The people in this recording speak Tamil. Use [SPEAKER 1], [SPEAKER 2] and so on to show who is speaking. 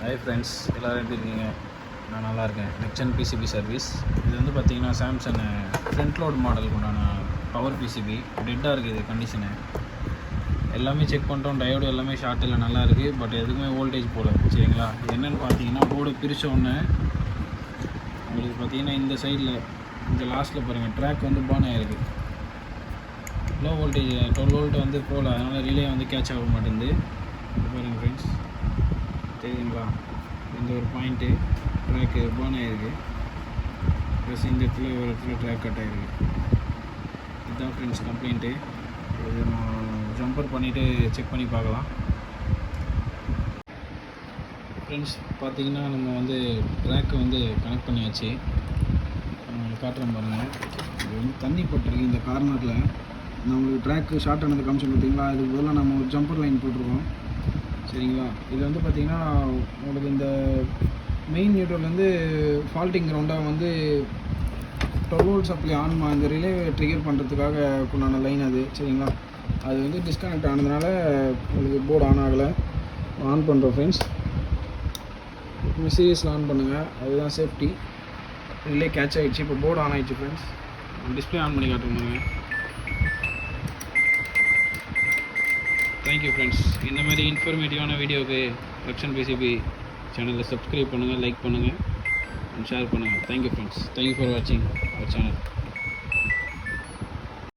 [SPEAKER 1] ஹாய் ஃப்ரெண்ட்ஸ், எல்லோரும் எப்படி இருக்கீங்க? நான் நல்லா இருக்கேன். Nexon PCB service. இது வந்து பார்த்திங்கன்னா சாம்சங் ஃப்ரண்ட் லோட் மாடலுக்கு உண்டான பவர் பிசிபி. டெட்டாக இருக்குது கண்டிஷனு. எல்லாமே செக் பண்ணிட்டோம். டயோடு எல்லாமே ஷார்ட்டில் நல்லா இருக்குது. பட் எதுக்குமே வோல்டேஜ் போல. சரிங்களா? என்னென்னு பார்த்தீங்கன்னா போர்டு பிரித்த ஒன்று உங்களுக்கு பார்த்தீங்கன்னா இந்த சைடில் இந்த லாஸ்ட்டில் பாருங்கள் ட்ராக் வந்து பான் ஆகிருக்கு. லோ வோல்டேஜ் 12 வோல்ட் வந்து போகல, அதனால் ரிலே வந்து கேட்ச் ஆக மாட்டேங்குது. பாருங்கள் ஃப்ரெண்ட்ஸ், தெரியுதுங்களா? இந்த ஒரு பாயிண்ட்டு ட்ராக்கு பான் ஆகிருக்கு. ப்ளஸ் இந்த இடத்துல ஒரு இடத்துல ட்ராக் கட் ஆகிருக்கு. இதுதான் ஃப்ரெண்ட்ஸ் கம்ப்ளைண்ட்டு. இது நான் ஜம்பர் பண்ணிவிட்டு செக் பண்ணி பார்க்கலாம். ஃப்ரெண்ட்ஸ் பார்த்தீங்கன்னா நம்ம வந்து ட்ராக்கை வந்து கனெக்ட் பண்ணியாச்சு. காட்டுறேன் பாருங்கள். இது வந்து தண்ணி பட்டிருக்கு இந்த கார்னரில். நம்மளுக்கு ட்ராக்கு ஷார்ட் ஆனது காமிச்சு பார்த்தீங்களா? இதுக்கு பதிலாக நம்ம ஒரு ஜம்பர் லைன் போட்டிருக்கோம். சரிங்களா? இது வந்து பார்த்திங்கன்னா உங்களுக்கு இந்த மெயின் நியூட்ரல்லேருந்து ஃபால்ட்டிங் கிரவுண்டாக வந்து 12 வோல்ட் சப்ளை இந்த ரிலே ட்ரிகர் பண்ணுறதுக்காக உண்டான லைன் அது. சரிங்களா? அது வந்து டிஸ்கனெக்ட் ஆனதுனால உங்களுக்கு போர்டு ஆன் ஆகலை. ஆன் பண்ணுறோம் ஃப்ரெண்ட்ஸ். சீரியஸில் ஆன் பண்ணுங்கள், அதுதான் சேஃப்டி. ரிலே கேட்ச் ஆகிடுச்சு. இப்போ போர்டு ஆன் ஆகிடுச்சு ஃப்ரெண்ட்ஸ். டிஸ்பிளே ஆன் பண்ணி காட்டுங்க. Thank you friends. இந்த மாதிரி இன்ஃபர்மேட்டிவான வீடியோவுக்கு நெக்சன் பிசிபி சேனலை சப்ஸ்கிரைப் பண்ணுங்கள், லைக் பண்ணுங்கள், ஷேர் பண்ணுங்கள். Thank you friends. தேங்க்யூ ஃபார் வாட்சிங் அவர் சேனல்.